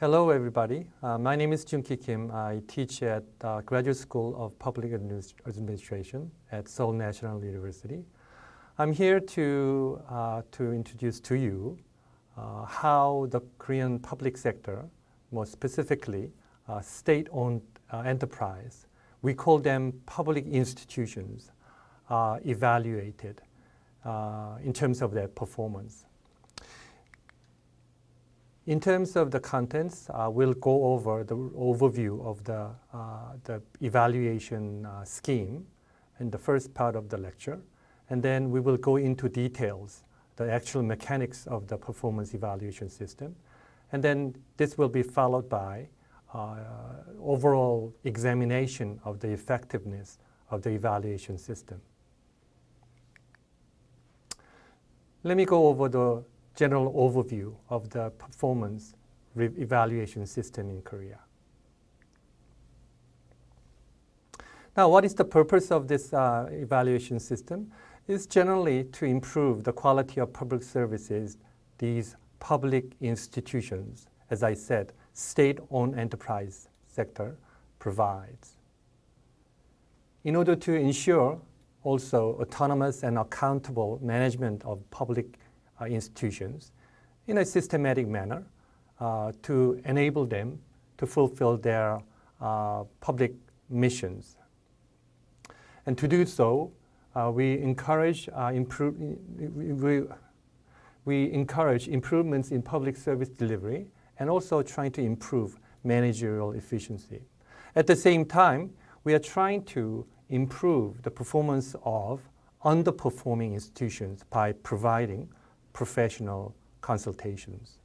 Hello, everybody. My name is Junki Kim. I teach at Graduate School of Public Administration at Seoul National University. I'm here to introduce to you how the Korean public sector, more specifically state-owned enterprise, we call them public institutions, are evaluated in terms of their performance. In terms of the contents, we'll go over the overview of the evaluation scheme in the first part of the lecture, and then we will go into details, the actual mechanics of the performance evaluation system, and then this will be followed by overall examination of the effectiveness of the evaluation system. Let me go over the general overview of the performance evaluation system in Korea. Now, what is the purpose of this evaluation system? It's generally to improve the quality of public services these public institutions, as I said, state-owned enterprise sector provides. In order to ensure also autonomous and accountable management of public institutions in a systematic manner to enable them to fulfill their public missions. And to do so, we encourage improvements in public service delivery and also trying to improve managerial efficiency. At the same time, we are trying to improve the performance of underperforming institutions by providing professional consultations.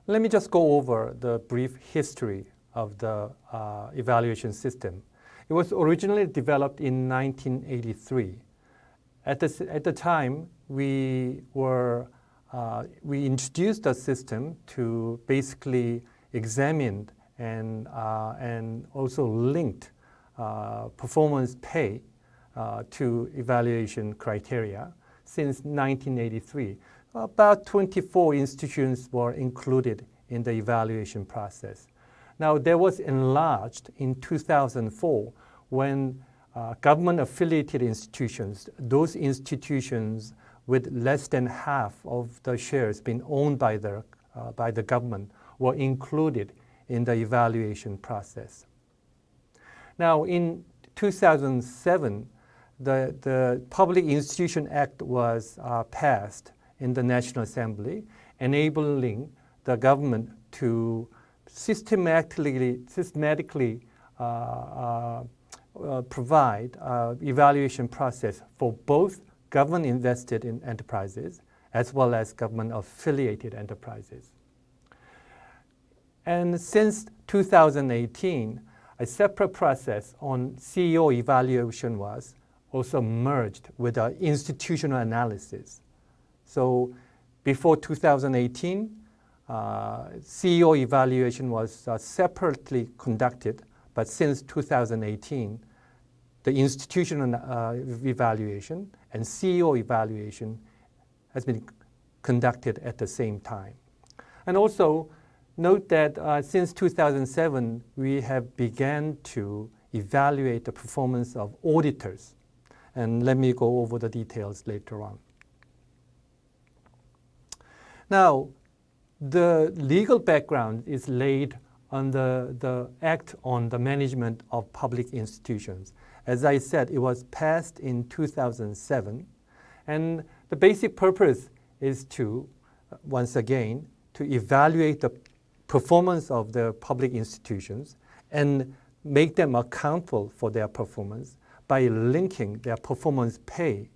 Let me just go over the brief history of the evaluation system. It was originally developed in 1983. At the time, we introduced the system to basically examine and also linked performance pay to evaluation criteria. Since 1983, about 24 institutions were included in the evaluation process. Now, there was enlarged in 2004 when government-affiliated institutions, those institutions with less than half of the shares being owned by the government, were included in the evaluation process. Now, in 2007, the Public Institution Act was passed in the National Assembly, enabling the government to systematically provide evaluation process for both government-invested in enterprises as well as government-affiliated enterprises. And since 2018, a separate process on CEO evaluation was also merged with our institutional analysis. So before 2018, CEO evaluation was separately conducted, but since 2018, the institutional evaluation and CEO evaluation has been conducted at the same time. And also note that since 2007, we have begun to evaluate the performance of auditors. And let me go over the details later on. Now, the legal background is laid on the Act on the Management of Public Institutions. As I said, it was passed in 2007. And the basic purpose is to, once again, to evaluate the performance of the public institutions and make them accountable for their performance by linking their performance pay,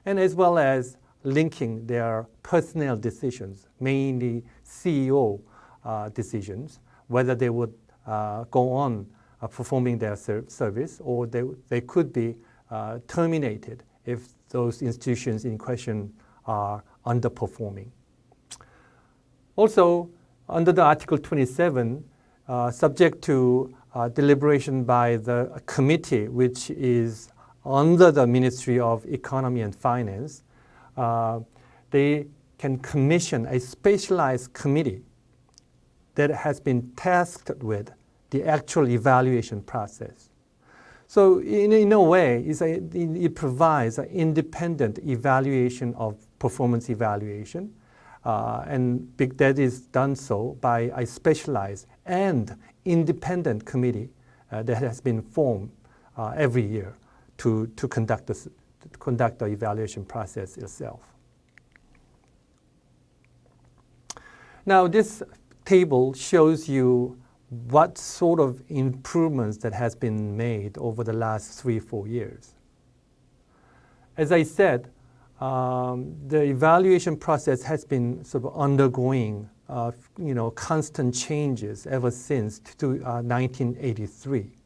and as well as linking their personnel decisions, mainly CEO decisions, whether they would go on performing their service or they could be terminated if those institutions in question are underperforming. Also, under the Article 27, subject to deliberation by the committee, which is under the Ministry of Economy and Finance, they can commission a specialized committee that has been tasked with the actual evaluation process. So in a way, it provides an independent evaluation of performance evaluation, and that is done so by a specialized and independent committee that has been formed every year to conduct the evaluation process itself. Now, this table shows you what sort of improvements that has been made over the last 3-4 years. As I said, the evaluation process has been sort of undergoing constant changes ever since 1983.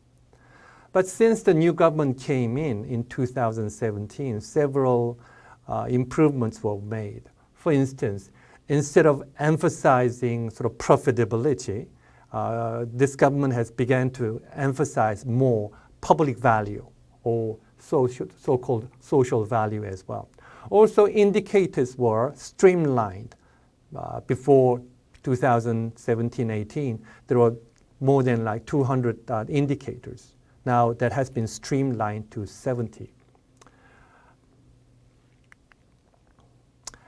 But since the new government came in 2017, several improvements were made. For instance, instead of emphasizing sort of profitability, this government has begun to emphasize more public value or so-called social value as well. Also, indicators were streamlined. Before 2017-18, there were more than like 200 indicators. Now that has been streamlined to 70.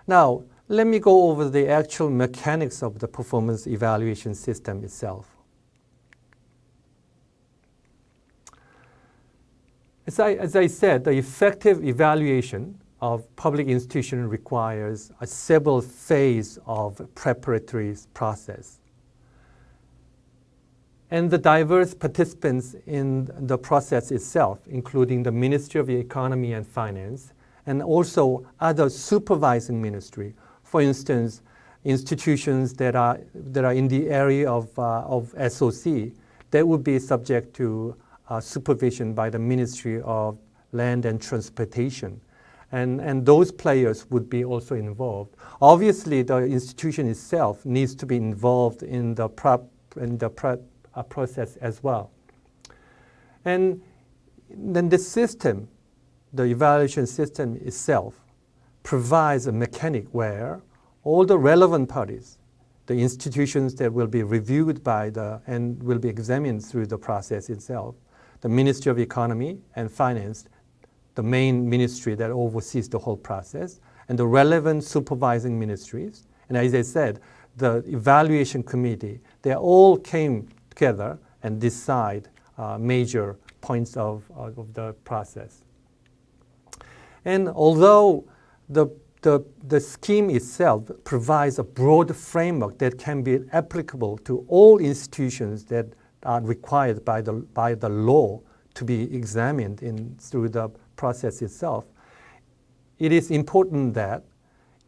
Now, let me go over the actual mechanics of the performance evaluation system itself. As I said, the effective evaluation of public institutions requires a several phase of preparatory process. And the diverse participants in the process itself, including the Ministry of Economy and Finance, and also other supervising ministry. For instance, institutions that are in the area of SOC, that would be subject to supervision by the Ministry of Land and Transportation. And those players would be also involved. Obviously, the institution itself needs to be involved in the process as well. And then the system, the evaluation system itself, provides a mechanic where all the relevant parties, the institutions that will be reviewed by and will be examined through the process itself, the Ministry of Economy and Finance, the main ministry that oversees the whole process, and the relevant supervising ministries. And as I said, the evaluation committee, they all came together and decide major points of the process. And although the scheme itself provides a broad framework that can be applicable to all institutions that are required by the law to be examined through the process itself, it is important that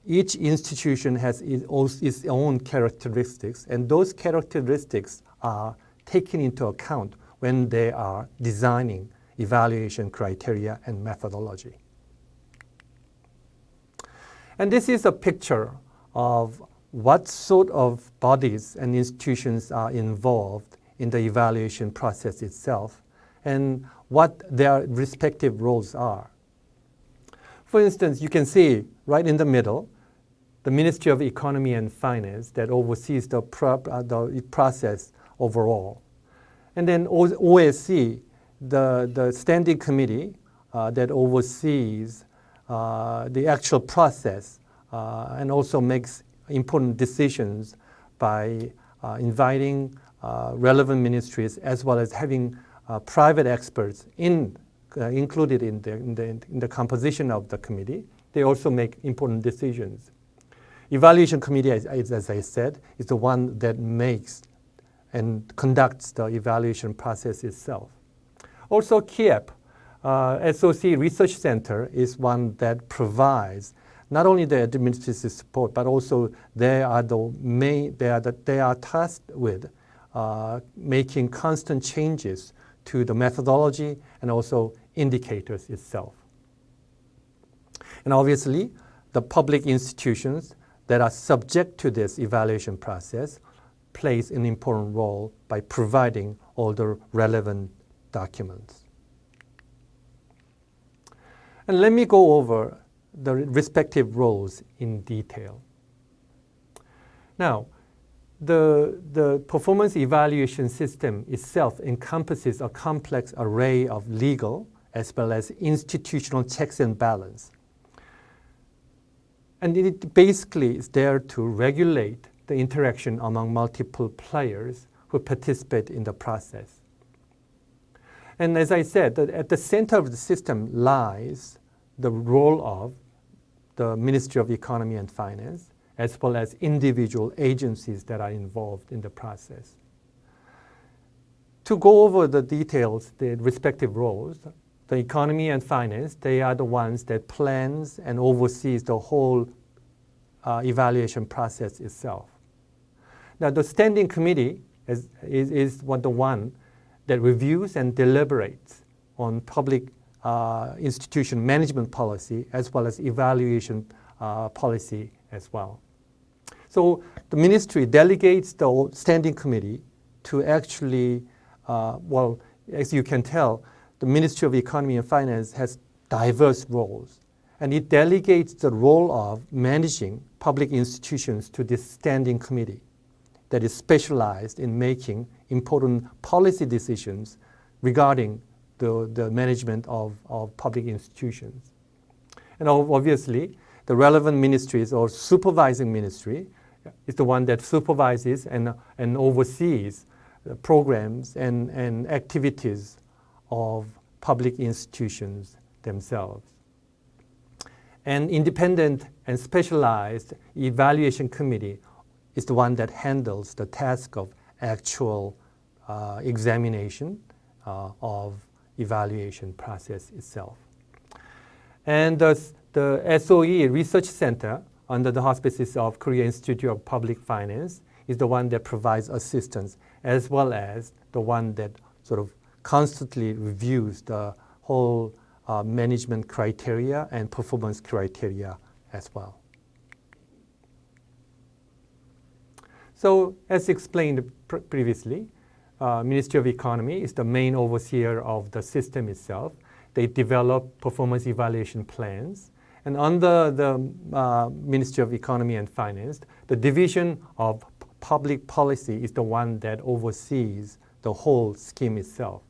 each institution has its own characteristics, and those characteristics are taken into account when they are designing evaluation criteria and methodology. And this is a picture of what sort of bodies and institutions are involved in the evaluation process itself and what their respective roles are. For instance, you can see right in the middle, the Ministry of Economy and Finance that oversees the process overall. And then OSC, the standing committee that oversees the actual process and also makes important decisions by inviting relevant ministries as well as having private experts included in the composition of the committee. They also make important decisions. Evaluation committee, as I said, is the one that makes and conducts the evaluation process itself. Also, KIEP, SOC Research Center, is one that provides not only the administrative support, but also they are tasked with making constant changes to the methodology and also indicators itself. And obviously, the public institutions that are subject to this evaluation process plays an important role by providing all the relevant documents. And let me go over the respective roles in detail. Now, the performance evaluation system itself encompasses a complex array of legal as well as institutional checks and balance. And it basically is there to regulate the interaction among multiple players who participate in the process. And as I said, at the center of the system lies the role of the Ministry of Economy and Finance, as well as individual agencies that are involved in the process. To go over the details, the respective roles, the economy and finance, they are the ones that plans and oversees the whole evaluation process itself. Now, the standing committee is the one that reviews and deliberates on public institution management policy as well as evaluation policy as well. So the ministry delegates the standing committee to actually, well, as you can tell, the Ministry of Economy and Finance has diverse roles, and it delegates the role of managing public institutions to this standing committee that is specialized in making important policy decisions regarding the management of public institutions. And obviously, the relevant ministries or supervising ministry is the one that supervises and oversees the programs and activities of public institutions themselves. An independent and specialized evaluation committee is the one that handles the task of actual examination of evaluation process itself. And the SOE Research Center under the auspices of Korea Institute of Public Finance is the one that provides assistance, as well as the one that sort of constantly reviews the whole management criteria and performance criteria as well. So as explained previously, Ministry of Economy is the main overseer of the system itself. They develop performance evaluation plans. And under the Ministry of Economy and Finance, the Division of Public Policy is the one that oversees the whole scheme itself.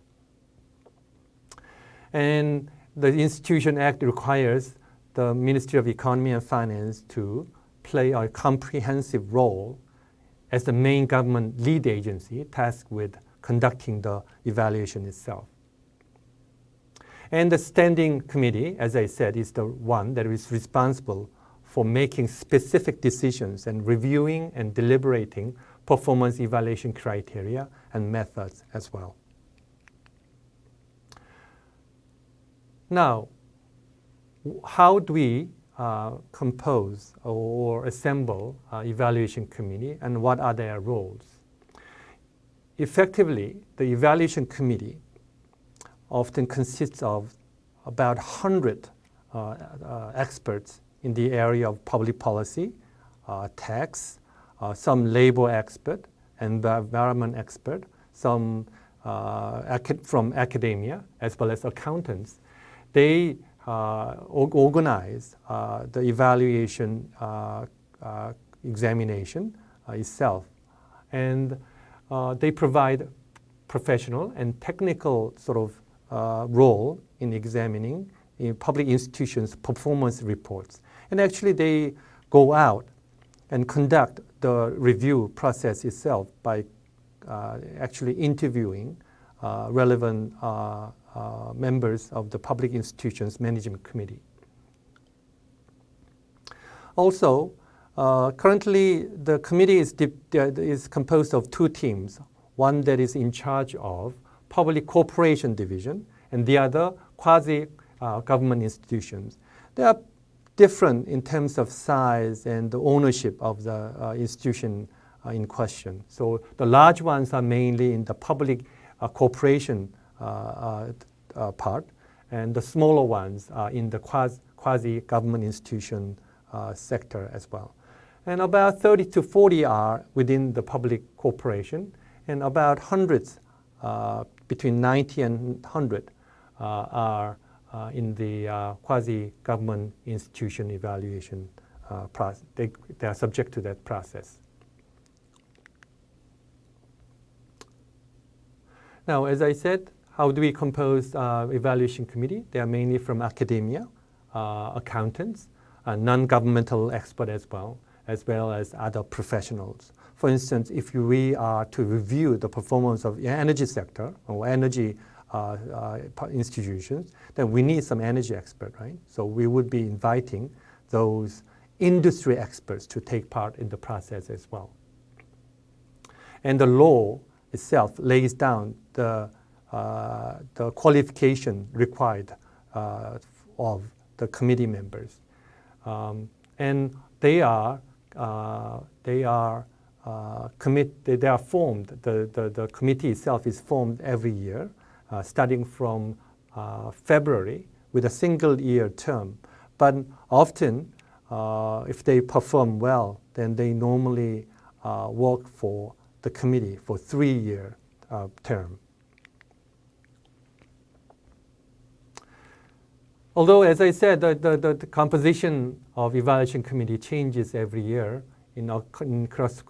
And the Institution Act requires the Ministry of Economy and Finance to play a comprehensive role as the main government lead agency tasked with conducting the evaluation itself. And the standing committee, as I said, is the one that is responsible for making specific decisions and reviewing and deliberating performance evaluation criteria and methods as well. Now, how do we compose or assemble evaluation committee, and what are their roles? Effectively, the evaluation committee often consists of about 100 experts in the area of public policy, tax, some labor expert, environment expert, some from academia, as well as accountants. They organize the evaluation examination itself, and they provide professional and technical sort of role in examining in public institutions' performance reports. And actually they go out and conduct the review process itself by actually interviewing relevant members of the public institutions management committee. Also, currently the committee is composed of two teams, one that is in charge of public corporation division and the other quasi-government institutions. They are different in terms of size and the ownership of the institution in question. So the large ones are mainly in the public corporation part, and the smaller ones are in the quasi-government institution sector as well. And about 30 to 40 are within the public corporation, and about hundreds, between 90 and 100, are in the quasi-government institution evaluation process. They are subject to that process. Now, as I said, how do we compose evaluation committee? They are mainly from academia, accountants, non-governmental experts as well as other professionals. For instance, if we are to review the performance of the energy sector or energy institutions, then we need some energy expert, right? So we would be inviting those industry experts to take part in the process as well. And the law itself lays down the qualification required of the committee members, and they are formed. The committee itself is formed every year, starting from February with a single year term. But often, if they perform well, then they normally work for the committee for 3-year term. Although, as I said, the composition of evaluation committee changes every year in accordance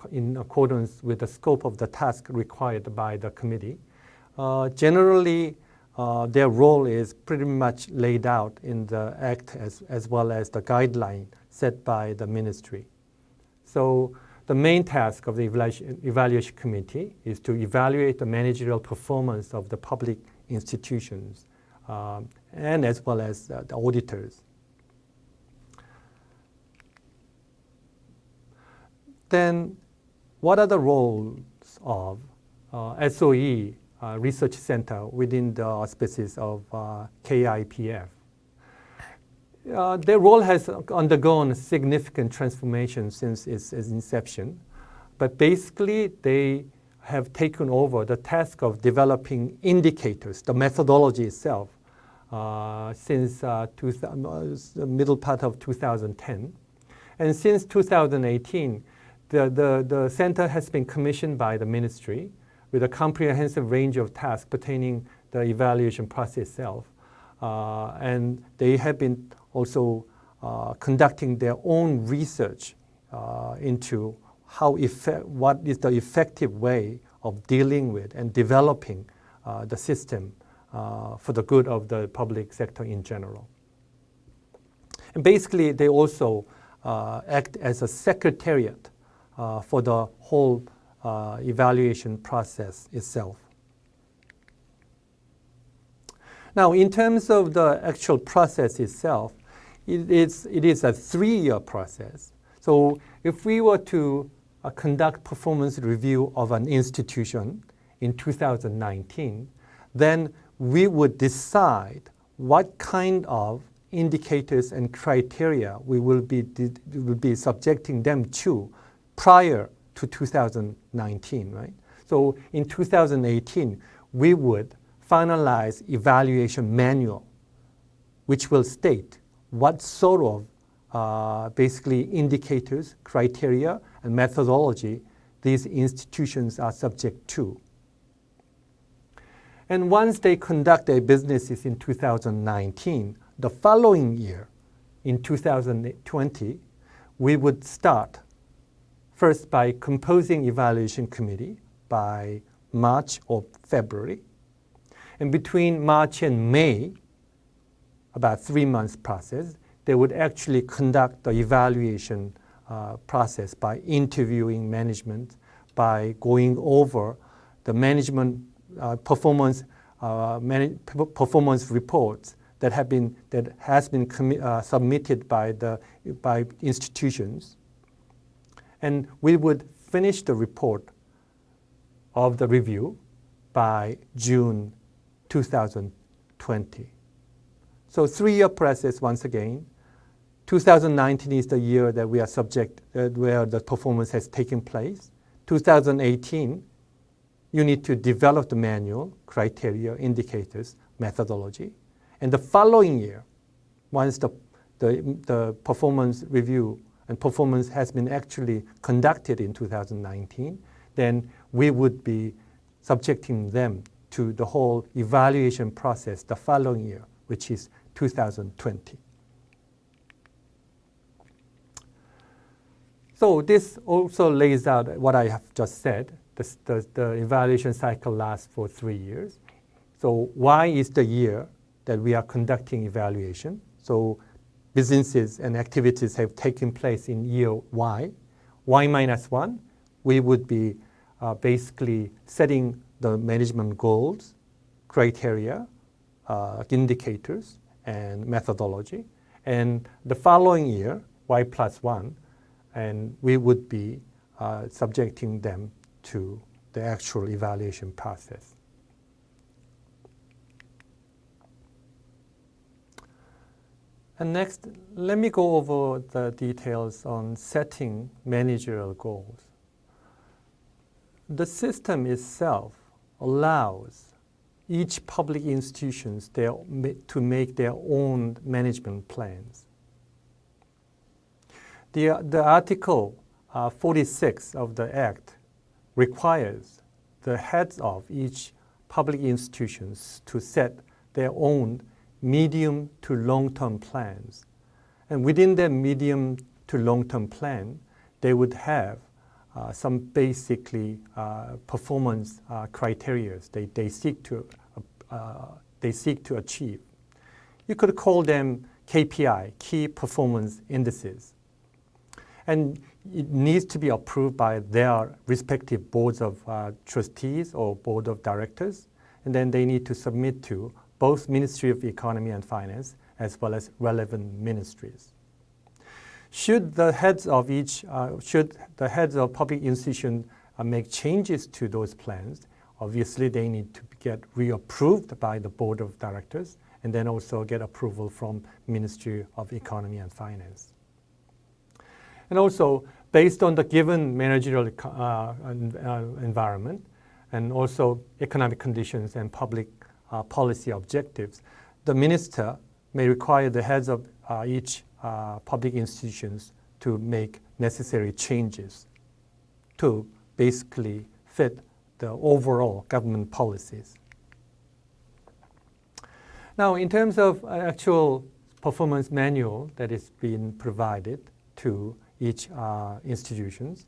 with the scope of the task required by the committee. Generally, their role is pretty much laid out in the Act as well as the guideline set by the ministry. So the main task of the evaluation committee is to evaluate the managerial performance of the public institutions and as well as the auditors. Then what are the roles of SOE Research Center within the auspices of KIPF? Their role has undergone significant transformation since its inception, but basically they have taken over the task of developing indicators, the methodology itself, since the middle part of 2010. And since 2018, the center has been commissioned by the ministry with a comprehensive range of tasks pertaining the evaluation process itself. And they have been also conducting their own research into what is the effective way of dealing with and developing the system for the good of the public sector in general. And basically, they also act as a secretariat for the whole evaluation process itself. Now, in terms of the actual process itself, it is a 3-year process. So if we were to conduct performance review of an institution in 2019, then we would decide what kind of indicators and criteria we will be subjecting them to prior to 2019, right? So in 2018, we would finalize evaluation manual, which will state what sort of basically indicators, criteria, and methodology these institutions are subject to. And once they conduct their businesses in 2019, the following year, in 2020, we would start first by composing evaluation committee by March or February. And between March and May, about 3 months process, they would actually conduct the evaluation process by interviewing management, by going over the management performance reports that has been submitted by institutions, and we would finish the report of the review by June 2020. So 3-year process once again. 2019 is the year that we are where the performance has taken place. 2018, you need to develop the manual, criteria, indicators, methodology. And the following year, once the performance review and performance has been actually conducted in 2019, then we would be subjecting them to the whole evaluation process the following year, which is 2020. So this also lays out what I have just said, the evaluation cycle lasts for 3 years. So Y is the year that we are conducting evaluation. So businesses and activities have taken place in year Y. Y minus 1, we would be basically setting the management goals, criteria, indicators, and methodology. And the following year, Y plus 1, and we would be subjecting them to the actual evaluation process. And next, let me go over the details on setting managerial goals. The system itself allows each public institutions to make their own management plans. The Article 46 of the Act requires the heads of each public institutions to set their own medium to long-term plans. And within their medium to long-term plan, they would have some basically performance criteria they seek to achieve. You could call them KPI, key performance indices. And it needs to be approved by their respective boards of trustees or board of directors. And then they need to submit to both Ministry of Economy and Finance as well as relevant ministries. Should the heads of public institutions make changes to those plans, obviously they need to get reapproved by the board of directors and then also get approval from Ministry of Economy and Finance. And also, based on the given managerial environment and also economic conditions and public policy objectives, the minister may require the heads of each public institutions to make necessary changes to basically fit the overall government policies. Now, in terms of actual performance manual that is being provided to each institutions,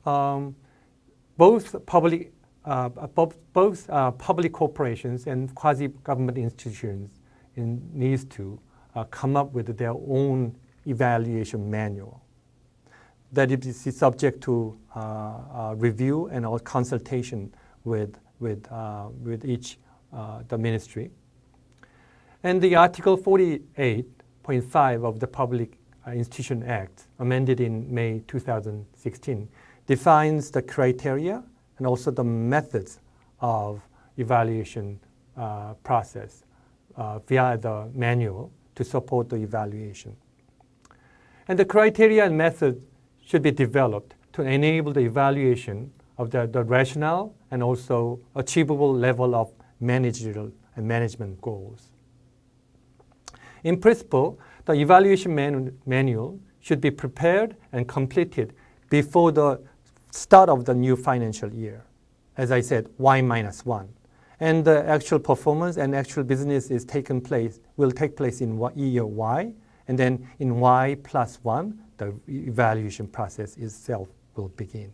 both public corporations and quasi-government institutions needs to come up with their own evaluation manual that is subject to review and consultation with each the ministry. And the Article 48.5 of the Public Institution Act, amended in May 2016, defines the criteria and also the methods of evaluation process via the manual to support the evaluation. And the criteria and method should be developed to enable the evaluation of the rationale and also achievable level of managerial and management goals. In principle, the evaluation manual should be prepared and completed before the start of the new financial year. As I said, Y-1. And the actual performance and actual business will take place in year Y, and then in Y plus 1, the evaluation process itself will begin.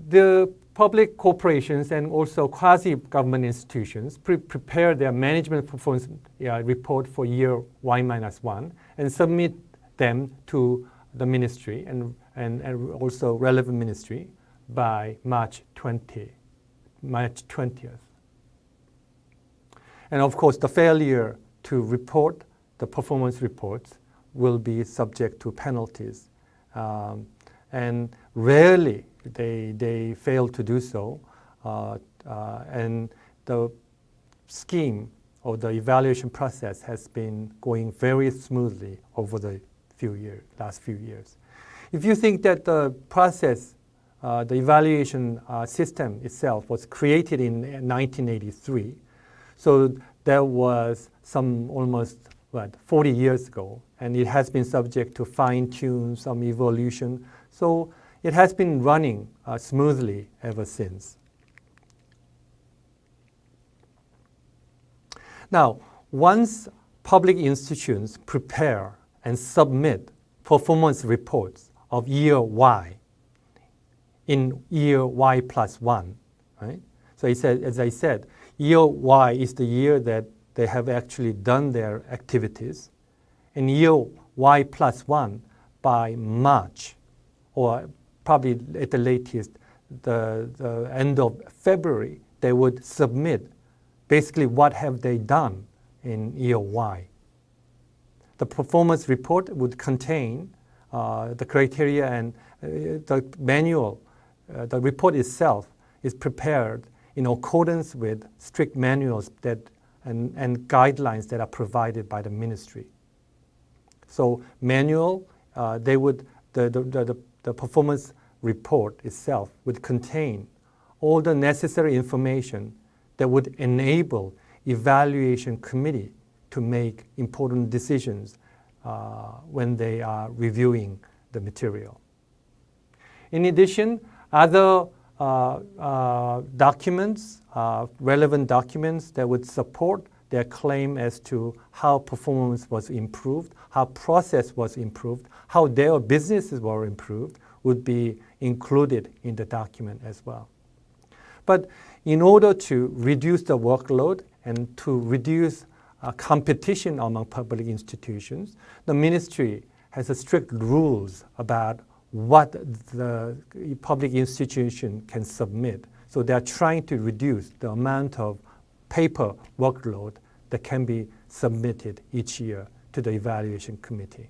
The public corporations and also quasi-government institutions prepare their management performance report for year Y-1 and submit them to the ministry and also relevant ministry by March 20th. And of course, the failure to report the performance reports will be subject to penalties. And rarely they fail to do so. And the scheme or the evaluation process has been going very smoothly over the last few years. If you think that the process, the evaluation system itself was created in 1983, so there was some almost 40 years ago, and it has been subject to fine-tune, some evolution. So it has been running smoothly ever since. Now, once public institutions prepare and submit performance reports of year Y in year Y plus 1, right? So he said, as I said, year Y is the year that they have actually done their activities. And year Y plus 1 by March, or probably at the latest, the end of February, they would submit basically what have they done in year Y. The performance report would contain the criteria and the manual. The report itself is prepared in accordance with strict manuals that and guidelines that are provided by the ministry. So manual, the performance report itself would contain all the necessary information that would enable evaluation committee to make important decisions when they are reviewing the material. In addition, other documents, relevant documents that would support their claim as to how performance was improved, how process was improved, how their businesses were improved, would be included in the document as well. But in order to reduce the workload and to reduce competition among public institutions, the ministry has strict rules about what the public institution can submit. So they are trying to reduce the amount of paper workload that can be submitted each year to the evaluation committee.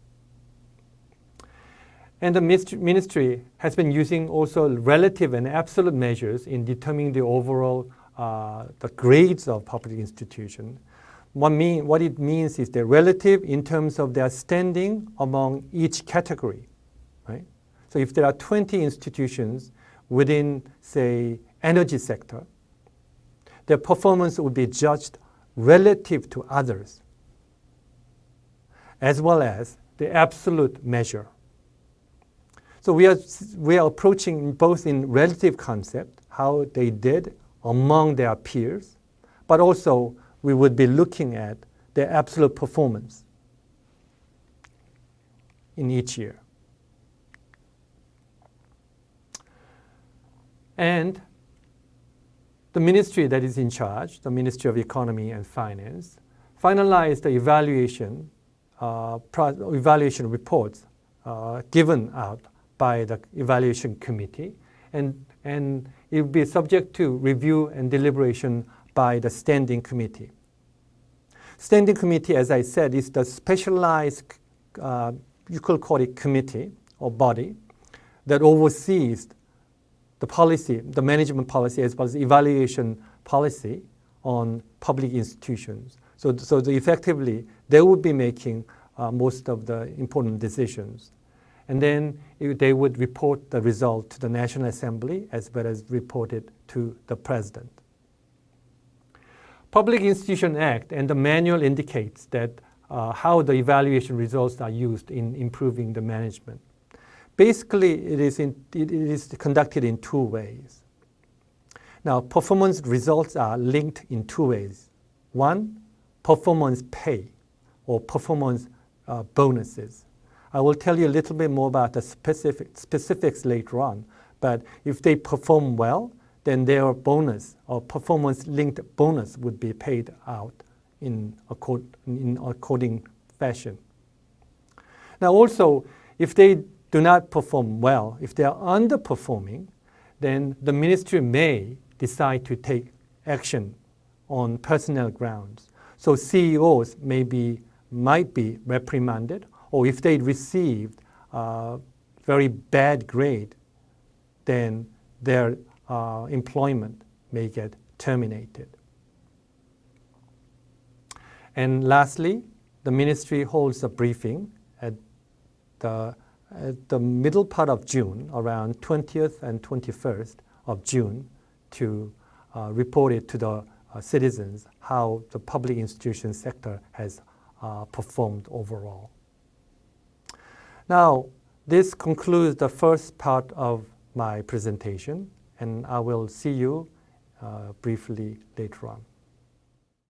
And the ministry has been using also relative and absolute measures in determining the overall the grades of public institutions. What it means is the relative in terms of their standing among each category, right? So if there are 20 institutions within, say, energy sector, their performance would be judged relative to others, as well as the absolute measure. So we are approaching both in relative concept, how they did among their peers, but also we would be looking at their absolute performance in each year. And the ministry that is in charge, the Ministry of Economy and Finance, finalized the evaluation reports given out by the evaluation committee, and it will be subject to review and deliberation by the standing committee. Standing committee, as I said, is the specialized, you could call it committee or body, that oversees the policy, the management policy, as well as evaluation policy on public institutions. So effectively, they would be making most of the important decisions. And then they would report the result to the National Assembly as well as report it to the President. Public Institution Act and the manual indicates that how the evaluation results are used in improving the management. Basically, it is conducted in two ways. Now, performance results are linked in two ways. One, performance pay or performance bonuses. I will tell you a little bit more about the specifics later on, but if they perform well, then their bonus or performance-linked bonus would be paid out in according fashion. Now also, if they do not perform well, if they are underperforming, then the ministry may decide to take action on personnel grounds. So CEOs might be reprimanded, or if they received very bad grade, then their employment may get terminated. And lastly, the ministry holds a briefing at the middle part of June, around 20th and 21st of June, to report it to the citizens how the public institution sector has performed overall. Now, this concludes the first part of my presentation, and I will see you briefly later on.